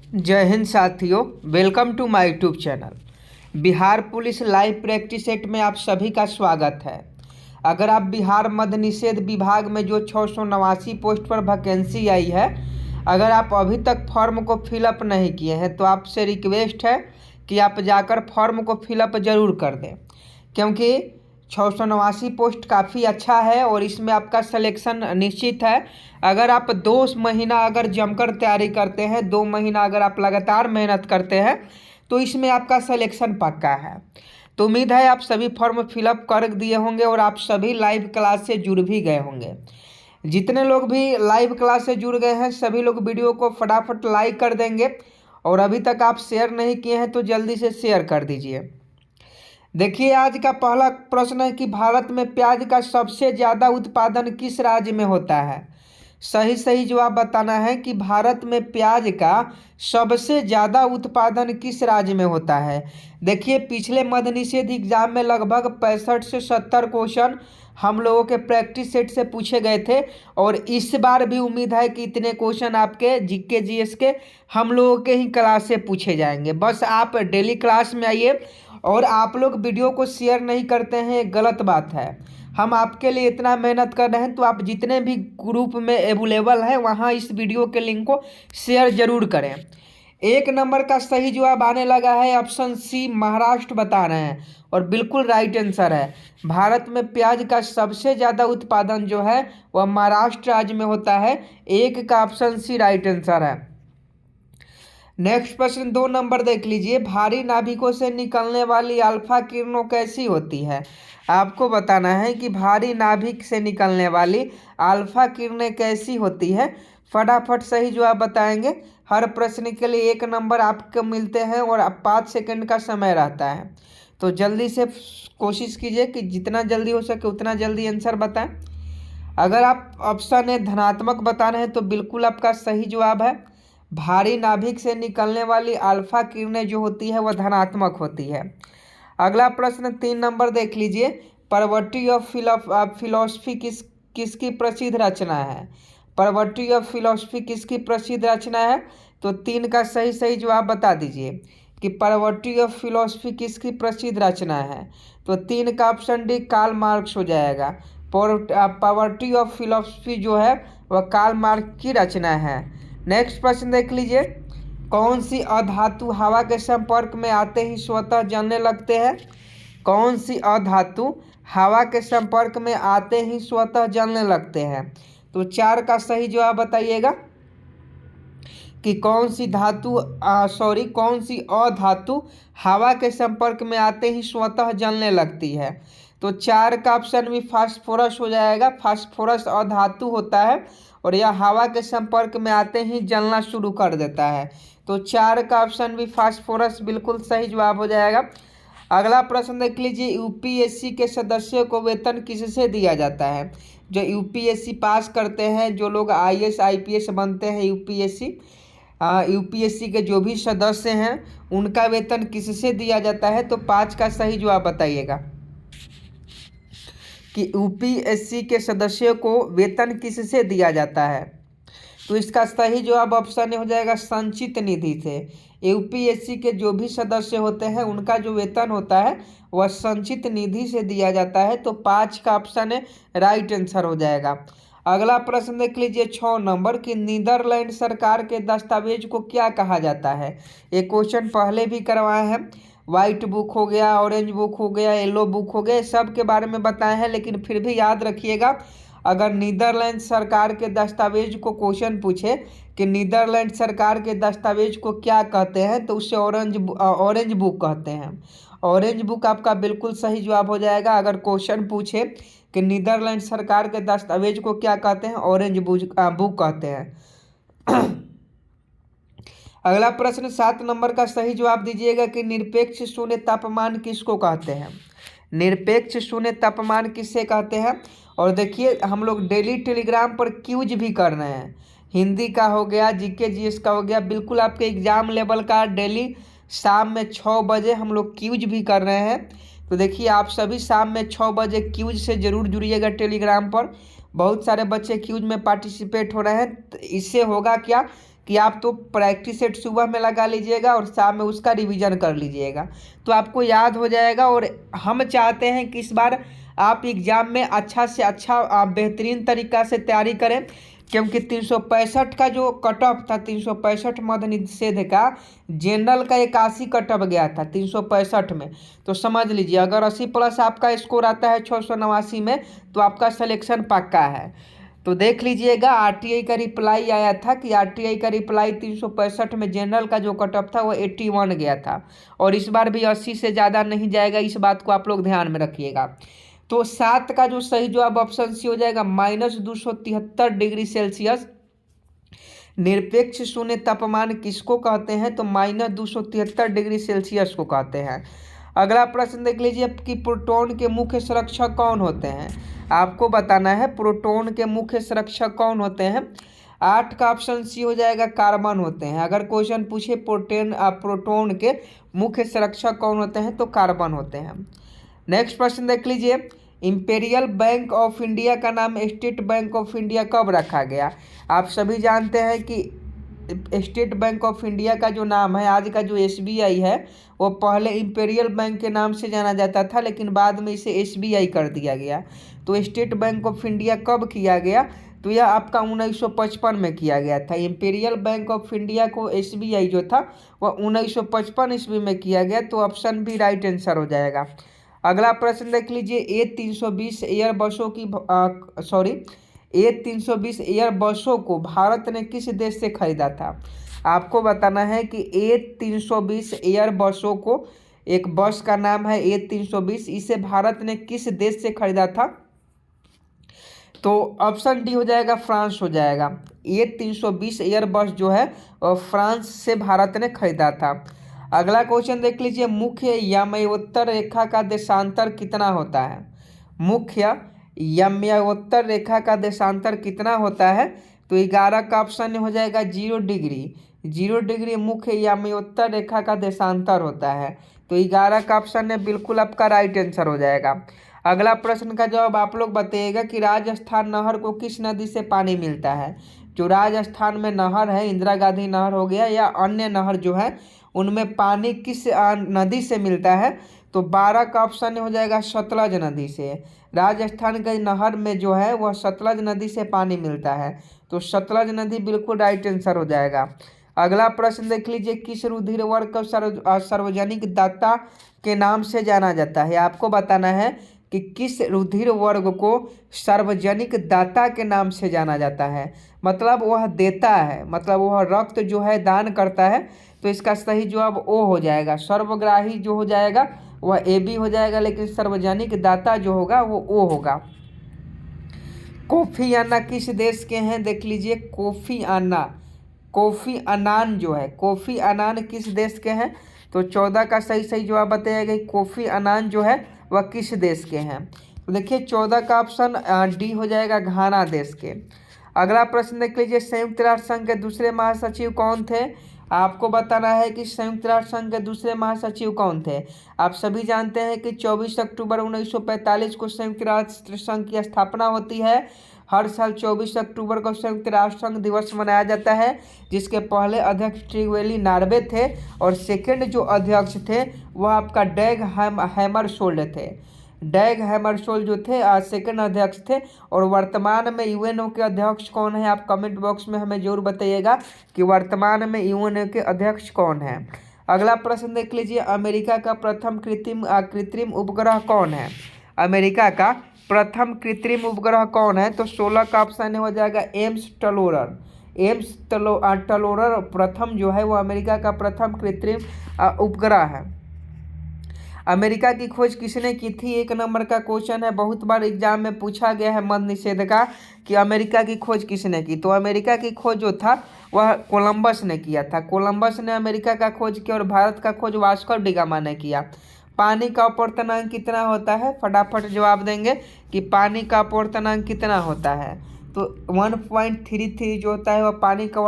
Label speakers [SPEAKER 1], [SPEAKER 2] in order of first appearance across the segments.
[SPEAKER 1] जय हिंद साथियों, welcome to my YouTube channel. Bihar police live practice set में आप सभी का स्वागत है। अगर आप बिहार मद्य निषेध विभाग में जो 689 पोस्ट पर वैकेंसी आई है, अगर आप अभी तक फॉर्म को फिलअप नहीं किए हैं तो आपसे रिक्वेस्ट है कि आप जाकर फॉर्म को फिलअप ज़रूर कर दें, क्योंकि 689 पोस्ट काफ़ी अच्छा है और इसमें आपका सिलेक्शन निश्चित है। अगर आप 2 महीना अगर जमकर तैयारी करते हैं, 2 महीना अगर आप लगातार मेहनत करते हैं तो इसमें आपका सिलेक्शन पक्का है। तो उम्मीद है आप सभी फॉर्म फिलअप कर दिए होंगे और आप सभी लाइव क्लास से जुड़ भी गए होंगे। जितने लोग भी लाइव क्लास से जुड़ गए हैं सभी लोग वीडियो को फटाफट लाइक कर देंगे और अभी तक आप शेयर नहीं किए हैं तो जल्दी से शेयर कर दीजिए। देखिए, आज का पहला प्रश्न है कि भारत में प्याज का सबसे ज़्यादा उत्पादन किस राज्य में होता है। सही सही जवाब बताना है कि भारत में प्याज का सबसे ज़्यादा उत्पादन किस राज्य में होता है। देखिए, पिछले मद्य निषेध एग्जाम में लगभग 65 से 70 क्वेश्चन हम लोगों के प्रैक्टिस सेट से पूछे गए थे और इस बार भी उम्मीद है कि इतने क्वेश्चन आपके जीके जीएस के हम लोगों के ही क्लास से पूछे जाएंगे। बस आप डेली क्लास में आइए और आप लोग वीडियो को शेयर नहीं करते हैं, ये गलत बात है। हम आपके लिए इतना मेहनत कर रहे हैं तो आप जितने भी ग्रुप में अवेलेबल हैं वहाँ इस वीडियो के लिंक को शेयर जरूर करें। 1 नंबर का सही जवाब आने लगा है, ऑप्शन सी महाराष्ट्र बता रहे हैं और बिल्कुल राइट आंसर है। भारत में प्याज का सबसे ज़्यादा उत्पादन जो है वह महाराष्ट्र राज्य में होता है। 1 का ऑप्शन सी राइट आंसर है। नेक्स्ट प्रश्न 2 नंबर देख लीजिए। भारी नाभिकों से निकलने वाली अल्फा किरणों कैसी होती है। आपको बताना है कि भारी नाभिक से निकलने वाली अल्फा किरणें कैसी होती है। फटाफट सही जवाब बताएंगे। हर प्रश्न के लिए 1 नंबर आपको मिलते हैं और 5 सेकंड का समय रहता है, तो जल्दी से कोशिश कीजिए कि जितना जल्दी हो सके उतना जल्दी आंसर बताएं। अगर आप ऑप्शन ए धनात्मक बता रहे हैं तो बिल्कुल आपका सही जवाब है। भारी नाभिक से निकलने वाली अल्फा किरणें जो होती है वह धनात्मक होती है। अगला प्रश्न 3 नंबर देख लीजिए। प्रॉपर्टी ऑफ फिलोसफी किसकी प्रसिद्ध रचना है। प्रॉपर्टी ऑफ फिलोसफी किसकी प्रसिद्ध रचना है, तो 3 का सही जवाब बता दीजिए कि प्रॉपर्टी ऑफ फिलोसफी किसकी प्रसिद्ध रचना है। तो 3 का ऑप्शन डी कार्ल मार्क्स हो जाएगा। प्रॉपर्टी ऑफ फिलोसफी जो है वह कार्ल मार्क्स की रचना है। नेक्स्ट प्रश्न देख लीजिए। कौन सी अधातु हवा के संपर्क में आते ही स्वतः जलने लगते हैं। कौन सी अधातु हवा के संपर्क में आते ही स्वतः जलने लगते हैं। तो 4 का सही जवाब बताइएगा कि कौन सी अधातु हवा के संपर्क में आते ही स्वतः जलने लगती है। तो 4 का ऑप्शन भी फास्फोरस हो जाएगा। फास्फोरस अधातु होता है और यह हवा के संपर्क में आते ही जलना शुरू कर देता है। तो 4 का ऑप्शन भी फास्फोरस बिल्कुल सही जवाब हो जाएगा। अगला प्रश्न देख लीजिए। यूपीएससी के सदस्यों को वेतन किससे दिया जाता है। जो यूपीएससी पास करते हैं, जो लोग आईएएस आईपीएस बनते हैं, यूपीएससी के जो भी सदस्य हैं उनका वेतन किससे दिया जाता है। तो 5 का सही जवाब बताइएगा कि यूपीएससी के सदस्यों को वेतन किससे दिया जाता है। तो इसका सही जवाब ऑप्शन हो जाएगा संचित निधि से। यूपीएससी के जो भी सदस्य होते हैं उनका जो वेतन होता है वह संचित निधि से दिया जाता है। तो 5 का ऑप्शन है राइट आंसर हो जाएगा। अगला प्रश्न देख लीजिए 6 नंबर की नीदरलैंड सरकार के दस्तावेज को क्या कहा जाता है। ये क्वेश्चन पहले भी करवाए हैं। वाइट बुक हो गया, ऑरेंज बुक हो गया, येलो बुक हो गया, सब के बारे में बताए हैं, लेकिन फिर भी याद रखिएगा अगर नीदरलैंड सरकार के दस्तावेज को क्वेश्चन पूछे कि नीदरलैंड सरकार के दस्तावेज को क्या कहते हैं तो उसे ऑरेंज बुक कहते हैं। ऑरेंज बुक आपका बिल्कुल सही जवाब हो जाएगा। अगर क्वेश्चन पूछे कि नीदरलैंड सरकार के दस्तावेज को क्या कहते हैं, ऑरेंज बुक कहते हैं। अगला प्रश्न 7 नंबर का सही जवाब दीजिएगा कि निरपेक्ष शून्य तापमान किसको कहते हैं। निरपेक्ष शून्य तापमान किससे कहते हैं। और देखिए, हम लोग डेली टेलीग्राम पर क्यूज भी कर रहे हैं। हिंदी का हो गया, जीके जीएस का हो गया, बिल्कुल आपके एग्जाम लेवल का डेली शाम में 6 बजे हम लोग क्यूज भी कर रहे हैं। तो देखिए, आप सभी शाम में 6 बजे क्यूज से ज़रूर जुड़िएगा टेलीग्राम पर। बहुत सारे बच्चे क्यूज में पार्टिसिपेट हो रहे हैं। तो इससे होगा क्या कि आप तो प्रैक्टिस सेट सुबह में लगा लीजिएगा और शाम में उसका रिवीजन कर लीजिएगा, तो आपको याद हो जाएगा। और हम चाहते हैं कि इस बार आप एग्ज़ाम में अच्छा से अच्छा बेहतरीन तरीक़ा से तैयारी करें, क्योंकि 365 का जो कट ऑफ था, 365 मद निषेध का जनरल का 81 कट ऑफ गया था 365 में। तो समझ लीजिए अगर 80+ आपका स्कोर आता है 689 में तो आपका सिलेक्शन पक्का है। तो देख लीजिएगा आरटीआई का रिप्लाई आया था कि आरटीआई का रिप्लाई 365 में जनरल का जो कट ऑफ था वो 81 गया था, और इस बार भी 80 से ज़्यादा नहीं जाएगा, इस बात को आप लोग ध्यान में रखिएगा। तो 7 का जो सही जवाब ऑप्शन सी हो जाएगा -273 डिग्री सेल्सियस। निरपेक्ष शून्य तापमान किसको कहते हैं, तो -273 डिग्री सेल्सियस को कहते हैं। अगला प्रश्न देख लीजिए कि प्रोटॉन के मुख्य संरक्षक कौन होते हैं। आपको बताना है प्रोटॉन के मुख्य संरक्षक कौन होते हैं। 8 का ऑप्शन सी हो जाएगा कार्बन होते हैं। अगर क्वेश्चन पूछे प्रोटॉन के मुख्य संरक्षक कौन होते हैं तो कार्बन होते हैं। नेक्स्ट प्रश्न देख लीजिए, इंपीरियल बैंक ऑफ इंडिया का नाम स्टेट बैंक ऑफ इंडिया कब रखा गया। आप सभी जानते हैं कि स्टेट बैंक ऑफ इंडिया का जो नाम है, आज का जो एसबीआई है, वो पहले इंपीरियल बैंक के नाम से जाना जाता था, लेकिन बाद में इसे एसबीआई कर दिया गया। तो स्टेट बैंक ऑफ इंडिया कब किया गया, तो यह आपका 1955 में किया गया था। इंपीरियल बैंक ऑफ इंडिया को एसबीआई जो था वह 1955 ईस्वी में किया गया, तो ऑप्शन भी राइट आंसर हो जाएगा। अगला प्रश्न देख लीजिए, A320 एयर बसों की A320 एयर बसों को भारत ने किस देश से खरीदा था। आपको बताना है कि A320 एयर बसों को, एक बस का नाम है A320, इसे भारत ने किस देश से खरीदा था, तो ऑप्शन डी हो जाएगा, फ्रांस हो जाएगा। A320 एयर बस जो है फ्रांस से भारत ने खरीदा था। अगला क्वेश्चन देख लीजिए, मुख्य याम्योत्तर रेखा का देशांतर कितना होता है। मुख्य याम्योत्तर रेखा का देशांतर कितना होता है, तो 11 का ऑप्शन हो जाएगा 0 डिग्री। 0 डिग्री मुख्य याम्योत्तर रेखा का देशांतर होता है, तो 11 का ऑप्शन है बिल्कुल आपका राइट आंसर हो जाएगा। अगला प्रश्न का जवाब आप लोग बताइएगा कि राजस्थान नहर को किस नदी से पानी मिलता है। जो राजस्थान में नहर है, इंदिरा गांधी नहर हो गया या अन्य नहर जो है, उनमें पानी किस नदी से मिलता है, तो 12 का ऑप्शन हो जाएगा सतलज नदी से। राजस्थान के नहर में जो है वह सतलज नदी से पानी मिलता है, तो सतलज नदी बिल्कुल राइट आंसर हो जाएगा। अगला प्रश्न देख लीजिए, किस रुधिर वर्ग को सार्वजनिक दाता के नाम से जाना जाता है। आपको बताना है कि किस रुधिर वर्ग को सार्वजनिक दाता के नाम से जाना जाता है, मतलब वह देता है, मतलब वह रक्त जो है दान करता है, तो इसका सही जवाब ओ हो जाएगा। सर्वग्राही जो हो जाएगा वह ए बी हो जाएगा, लेकिन सार्वजनिक दाता जो होगा वो ओ होगा। कोफी अन्ना किस देश के हैं, देख लीजिए कोफी अन्नान जो है, कोफी अन्नान किस देश के हैं, तो 14 का सही जवाब बताइएगा। कोफी अन्नान जो है वह किस देश के हैं, तो देखिए 14 का ऑप्शन डी हो जाएगा, घाना देश के। अगला प्रश्न देख लीजिए, संयुक्त राष्ट्र संघ के दूसरे महासचिव कौन थे। आपको बताना है कि संयुक्त राष्ट्र संघ के दूसरे महासचिव कौन थे। आप सभी जानते हैं कि 24 अक्टूबर 1945 को संयुक्त राष्ट्र संघ की स्थापना होती है। हर साल 24 अक्टूबर को संयुक्त राष्ट्र संघ दिवस मनाया जाता है, जिसके पहले अध्यक्ष ट्रिगवेली नार्वे थे और सेकंड जो अध्यक्ष थे वह आपका डैग हैमरशोल्ड थे। डैग हैमरशोल्ड जो थे सेकंड अध्यक्ष थे। और वर्तमान में यूएनओ के अध्यक्ष कौन है, आप कमेंट बॉक्स में हमें जरूर बताइएगा कि वर्तमान में यूएनओ के अध्यक्ष कौन है। अगला प्रश्न देख लीजिए, अमेरिका का प्रथम कृत्रिम उपग्रह कौन है। अमेरिका का प्रथम कृत्रिम उपग्रह कौन है, तो 16 का ऑप्शन हो जाएगा एम्स टलोरर प्रथम जो है वो अमेरिका का प्रथम कृत्रिम उपग्रह है। अमेरिका की खोज किसने की थी, 1 नंबर का क्वेश्चन है, बहुत बार एग्जाम में पूछा गया है मद निषेध का कि अमेरिका की खोज किसने की। तो अमेरिका की खोज जो था वह कोलंबस ने किया था। कोलंबस ने अमेरिका का खोज किया और भारत का खोज वास्को डी गामा ने किया। पानी का अपवर्तनांक कितना होता है, फटाफट जवाब देंगे कि पानी का अपवर्तनांक कितना होता है, तो 1.33 जो होता है वह पानी का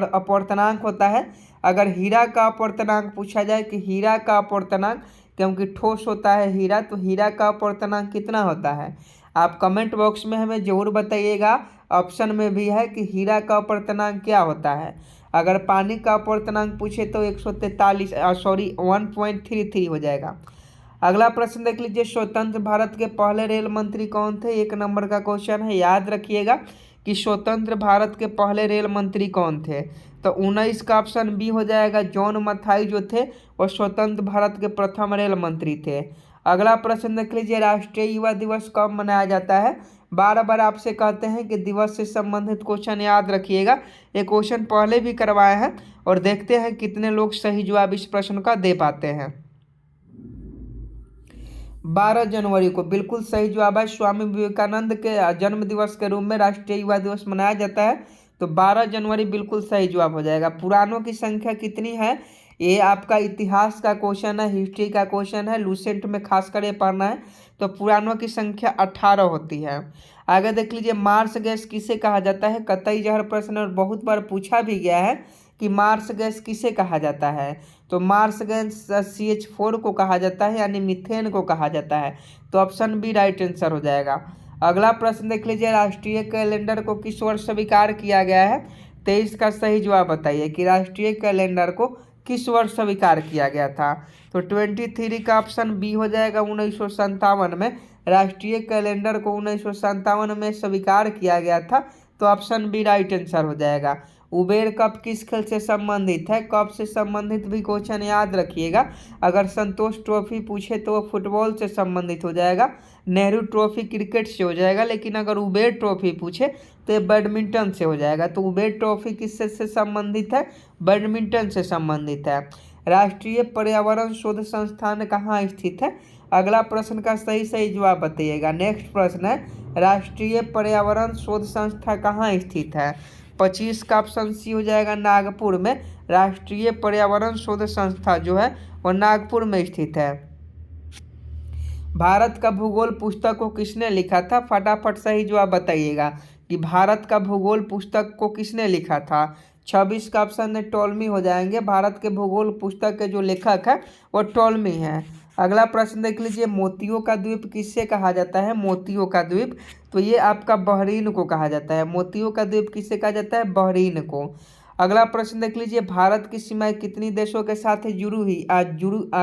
[SPEAKER 1] अपवर्तनांक होता है। अगर हीरा का अपवर्तनांक पूछा जाए कि हीरा का अपवर्तनांक, क्योंकि ठोस होता है हीरा, तो हीरा का अपवर्तनांक कितना होता है, आप कमेंट बॉक्स में हमें जरूर बताइएगा। ऑप्शन में भी है कि हीरा का अपवर्तनांक क्या होता है। अगर पानी का अपूर्णांक पूछे तो 133 हो जाएगा। अगला प्रश्न देख लीजिए, स्वतंत्र भारत के पहले रेल मंत्री कौन थे? 1 नंबर का क्वेश्चन है, याद रखिएगा कि स्वतंत्र भारत के पहले रेल मंत्री कौन थे। तो 19 का ऑप्शन बी हो जाएगा। जॉन मथाई जो थे वो स्वतंत्र भारत के प्रथम रेल मंत्री थे। अगला प्रश्न देख लीजिए, राष्ट्रीय युवा दिवस कब मनाया जाता है? बार बार आपसे कहते हैं कि दिवस से संबंधित क्वेश्चन याद रखिएगा। ये क्वेश्चन पहले भी करवाए हैं और देखते हैं कितने लोग सही जवाब इस प्रश्न का दे पाते हैं। 12 जनवरी को बिल्कुल सही जवाब है। स्वामी विवेकानंद के जन्म दिवस के रूप में राष्ट्रीय युवा दिवस मनाया जाता है, तो 12 जनवरी बिल्कुल सही जवाब हो जाएगा। पुराणों की संख्या कितनी है? ये आपका इतिहास का क्वेश्चन है, हिस्ट्री का क्वेश्चन है, लूसेंट में खासकर ये पढ़ना है। तो पुराणों की संख्या 18 होती है। आगे देख लीजिए, मार्स गैस किसे कहा जाता है? कतई जहर प्रश्न और बहुत बार पूछा भी गया है कि मार्स गैस किसे कहा जाता है। तो मार्स गैस CH4 को कहा जाता है, यानी मीथेन को कहा जाता है। तो ऑप्शन बी राइट आंसर हो जाएगा। अगला प्रश्न देख लीजिए, राष्ट्रीय कैलेंडर को किस वर्ष स्वीकार किया गया है? 23 का सही जवाब बताइए कि राष्ट्रीय कैलेंडर को किस वर्ष स्वीकार किया गया था। तो 23 का ऑप्शन बी हो जाएगा। 1957 में राष्ट्रीय कैलेंडर को 1957 में स्वीकार किया गया था। तो ऑप्शन बी राइट आंसर हो जाएगा। उबेर कप किस खेल से संबंधित है? कप से संबंधित भी क्वेश्चन याद रखिएगा। अगर संतोष ट्रॉफी पूछे तो वो फुटबॉल से संबंधित हो जाएगा, नेहरू ट्रॉफी क्रिकेट से हो जाएगा, लेकिन अगर उबेर ट्रॉफी पूछे तो ये बैडमिंटन से हो जाएगा। तो उबेर ट्रॉफी किससे से संबंधित है? बैडमिंटन से संबंधित है। राष्ट्रीय पर्यावरण शोध संस्थान कहाँ स्थित है? अगला प्रश्न का सही जवाब बताइएगा। नेक्स्ट प्रश्न है, राष्ट्रीय पर्यावरण शोध संस्था कहाँ स्थित है? 25 का ऑप्शन सी हो जाएगा, नागपुर में। राष्ट्रीय पर्यावरण शोध संस्था जो है वो नागपुर में स्थित है। भारत का भूगोल पुस्तक को किसने लिखा था? फटाफट सही जवाब बताइएगा कि भारत का भूगोल पुस्तक को किसने लिखा था। 26 का ऑप्शन है टॉलमी हो जाएंगे। भारत के भूगोल पुस्तक के जो लेखक है वो टॉलमी है। अगला प्रश्न देख लीजिए, मोतियों का द्वीप किससे कहा जाता है? मोतियों का द्वीप तो ये आपका बहरीन को कहा जाता है। मोतियों का द्वीप किससे कहा जाता है? बहरीन को। अगला प्रश्न देख लीजिए, भारत की सीमाएं कितनी देशों के साथ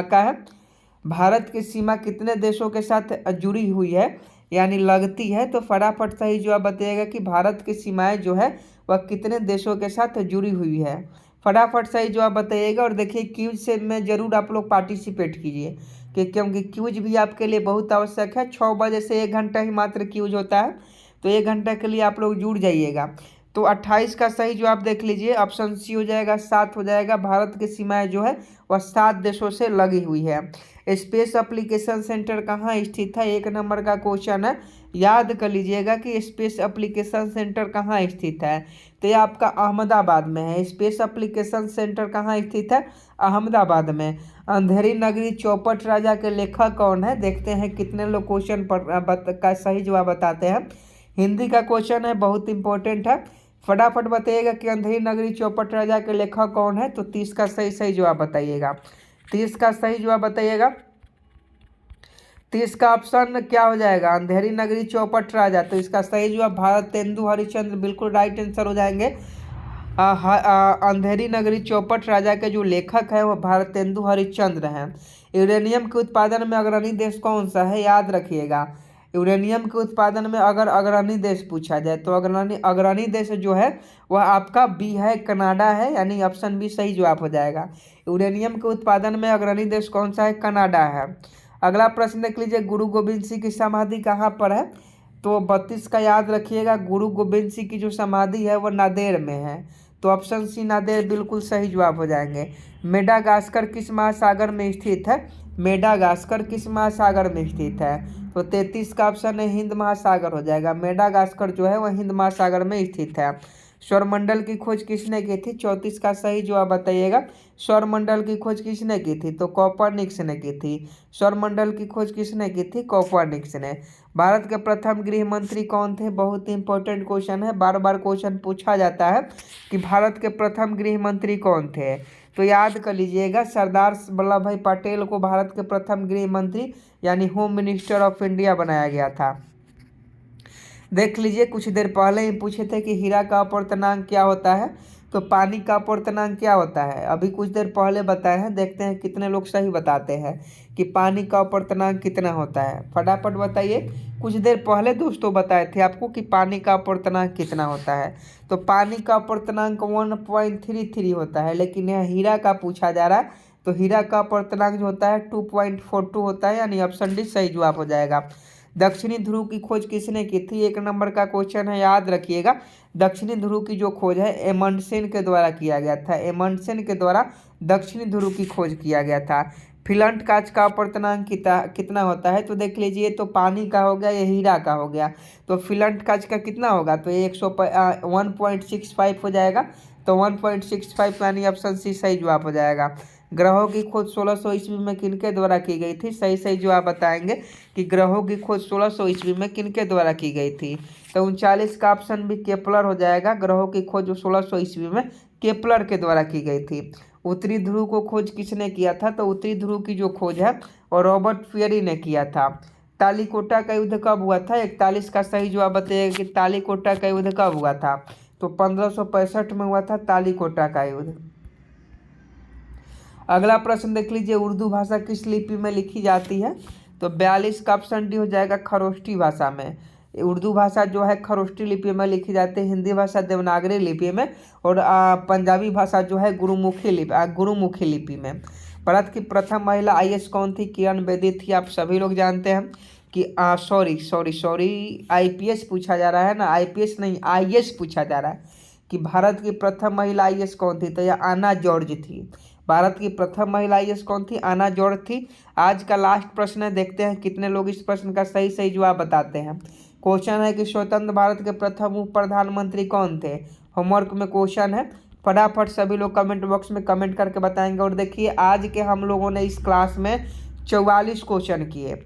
[SPEAKER 1] का है? भारत की सीमा कितने देशों के साथ जुड़ी हुई है, यानी लगती है? तो फटाफट सही जवाब बताइएगा कि भारत की सीमाएं जो है वह कितने देशों के साथ जुड़ी हुई है। फटाफट सही जवाब बताइएगा। और देखिए, क्यूज से में ज़रूर आप लोग पार्टिसिपेट कीजिए क्योंकि क्यूज भी आपके लिए बहुत आवश्यक है। 6 बजे से 1 घंटा ही मात्र क्यूज होता है, तो 1 घंटा के लिए आप लोग जुड़ जाइएगा। तो 28 का सही जवाब देख लीजिए, ऑप्शन सी हो जाएगा, 7 हो जाएगा। भारत की सीमाएं जो है वह 7 देशों से लगी हुई है। स्पेस एप्लीकेशन सेंटर कहाँ स्थित है? 1 नंबर का क्वेश्चन है, याद कर लीजिएगा कि स्पेस एप्लीकेशन सेंटर कहाँ स्थित है। तो ये आपका अहमदाबाद में है। स्पेस एप्लीकेशन सेंटर कहाँ स्थित है? अहमदाबाद में। अंधेरी नगरी चौपट राजा के लेखक कौन है? देखते हैं कितने लोग क्वेश्चन का सही जवाब बताते हैं। हिंदी का क्वेश्चन है, बहुत इंपॉर्टेंट है। फटाफट बताइएगा कि अंधेरी नगरी चौपट राजा के लेखक कौन है। तो 30 का सही जवाब बताइएगा। 30 का सही जवाब बताइएगा। 30 का ऑप्शन क्या हो जाएगा? अंधेरी नगरी चौपट राजा। तो इसका सही जवाब भारतेंदु हरिश्चंद्र बिल्कुल राइट आंसर हो जाएंगे। अंधेरी नगरी चौपट राजा के जो लेखक है वो भारतेंदु हरिश्चंद्र हैं। यूरेनियम के उत्पादन में अग्रणी देश कौन सा है? याद रखिएगा, यूरेनियम के उत्पादन में अगर अग्रणी देश पूछा जाए तो अग्रणी देश जो है वह आपका बी है, कनाडा है, यानी ऑप्शन बी सही जवाब हो जाएगा। यूरेनियम के उत्पादन में अग्रणी देश कौन सा है? कनाडा है। अगला प्रश्न देख लीजिए, गुरु गोविंद सिंह की समाधि कहाँ पर है? तो 32 का याद रखिएगा, गुरु गोविंद सिंह की जो समाधि है वह नादेर में है। तो ऑप्शन सी नादेर बिल्कुल सही जवाब हो जाएंगे। मेडागास्कर किस महासागर में स्थित है? मेडागास्कर किस महासागर में स्थित है? तो 33 का ऑप्शन है हिंद महासागर हो जाएगा। मेडागास्कर जो है वह हिंद महासागर में स्थित है। सौरमंडल की खोज किसने की थी? 34 का सही जवाब बताइएगा। सौरमंडल की खोज किसने की थी? तो कोपरनिकस ने की थी। सौरमंडल की खोज किसने की थी? कोपरनिकस ने। भारत के प्रथम गृह मंत्री कौन थे? बहुत इंपॉर्टेंट क्वेश्चन है, बार बार क्वेश्चन पूछा जाता है कि भारत के प्रथम गृह मंत्री कौन थे। तो याद कर लीजिएगा, सरदार वल्लभ भाई पटेल को भारत के प्रथम गृह मंत्री यानी होम मिनिस्टर ऑफ इंडिया बनाया गया था। देख लीजिए, कुछ देर पहले ही पूछे थे कि हीरा का अपवर्तनांक क्या होता है। तो पानी का अपर्तनांक क्या होता है? अभी कुछ देर पहले बताए हैं, देखते हैं कितने लोग सही बताते हैं कि पानी का अपर्तनांक कितना होता है। फटाफट बताइए। कुछ देर पहले दोस्तों बताए थे आपको कि पानी का अपर्तनांक कितना होता है। तो पानी का अपर्तनांक 1.33 होता है, लेकिन यह हीरा का पूछा जा रहा है, तो हीरा का अपर्तनांक जो होता है 2.42 होता है, यानी ऑप्शन डी सही जवाब हो जाएगा। दक्षिणी ध्रुव की खोज किसने की थी? 1 नंबर का क्वेश्चन है, याद रखिएगा। दक्षिणी ध्रुव की जो खोज है एमंडसेन के द्वारा किया गया था। एमंडसेन के द्वारा दक्षिणी ध्रुव की खोज किया गया था। फिलंट कांच का अपर्तनांक कितना होता है? तो देख लीजिए, तो पानी का हो गया, ये हीरा का हो गया। तो फिलंट कांच का कितना होगा? तो ये 1.65 हो जाएगा। तो 1.65 यानी ऑप्शन सी सही जवाब हो जाएगा। ग्रहों की खोज 1600 ईस्वी में किनके द्वारा की गई थी? सही सही जवाब बताएंगे कि ग्रहों की खोज 1600 ईस्वी में किनके द्वारा की गई थी। तो 39 का ऑप्शन भी केपलर हो जाएगा। ग्रहों की खोज 1600 ईस्वी में केपलर के द्वारा की गई थी। उत्तरी ध्रुव को खोज किसने किया था? तो उत्तरी ध्रुव की जो खोज है और रॉबर्ट पियरी ने किया था। तालिकोटा का युद्ध कब हुआ था? 41 का सही जवाब बताइएगा कि तालिकोटा का युद्ध कब हुआ था। तो 1565 में हुआ था तालिकोटा का युद्ध। अगला प्रश्न देख लीजिए, उर्दू भाषा किस लिपि में लिखी जाती है? तो 42 का ऑप्शन डी हो जाएगा खरोष्टी भाषा में। उर्दू भाषा जो है खरोष्टी लिपि में लिखी जाती है, हिंदी भाषा देवनागरी लिपि में, और पंजाबी भाषा जो है गुरुमुखी लिपि में। भारत की प्रथम महिला आईएएस कौन थी? किरण बेदी थी। आप सभी लोग जानते हैं कि सॉरी आईपीएस पूछा जा रहा है ना, आईपीएस नहीं आईएएस पूछा जा रहा है कि भारत की प्रथम महिला आईएएस कौन थी? तो यह आना जॉर्ज थी। भारत की प्रथम महिला आईएएस कौन थी? आना जॉर्ज थी। आज का लास्ट प्रश्न है, देखते हैं कितने लोग इस प्रश्न का सही सही जवाब बताते हैं। क्वेश्चन है कि स्वतंत्र भारत के प्रथम उप प्रधानमंत्री कौन थे? होमवर्क में क्वेश्चन है, फटाफट सभी लोग कमेंट बॉक्स में कमेंट करके बताएंगे। और देखिए, आज के हम लोगों ने इस क्लास में 44 क्वेश्चन किए,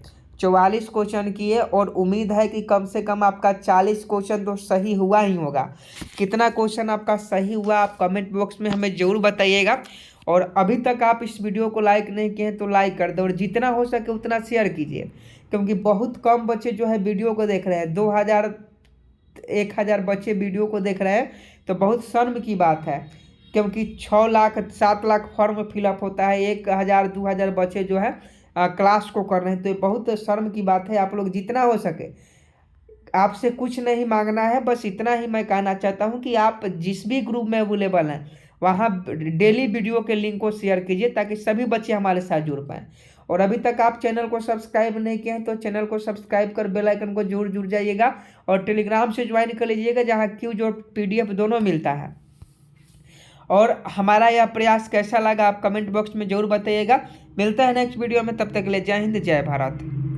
[SPEAKER 1] 44 क्वेश्चन किए, और उम्मीद है कि कम से कम आपका 40 क्वेश्चन तो सही हुआ ही होगा। कितना क्वेश्चन आपका सही हुआ आप कमेंट बॉक्स में हमें ज़रूर बताइएगा। और अभी तक आप इस वीडियो को लाइक नहीं किए हैं तो लाइक कर दो, और जितना हो सके उतना शेयर कीजिए, क्योंकि बहुत कम बच्चे जो है वीडियो को देख रहे हैं। 1000 बच्चे वीडियो को देख रहे हैं, तो बहुत शर्म की बात है, क्योंकि 6 लाख 7 लाख फॉर्म फिलअप होता है, 1000 2000 बच्चे जो है क्लास को कर रहे हैं, तो ये बहुत शर्म की बात है। आप लोग जितना हो सके, आपसे कुछ नहीं मांगना है, बस इतना ही मैं कहना चाहता हूं कि आप जिस भी ग्रुप में अवेलेबल हैं वहां डेली वीडियो के लिंक को शेयर कीजिए, ताकि सभी बच्चे हमारे साथ जुड़ पाएँ। और अभी तक आप चैनल को सब्सक्राइब नहीं किए हैं तो चैनल को सब्सक्राइब कर बेल आइकन को जरूर जुड़ जाइएगा, और टेलीग्राम से ज्वाइन कर लीजिएगा, जहाँ क्यूज और पीडीएफ दोनों मिलता है। और हमारा यह प्रयास कैसा लगा आप कमेंट बॉक्स में जरूर बताइएगा। मिलता है नेक्स्ट वीडियो में, तब तक के लिए जय हिंद जय भारत।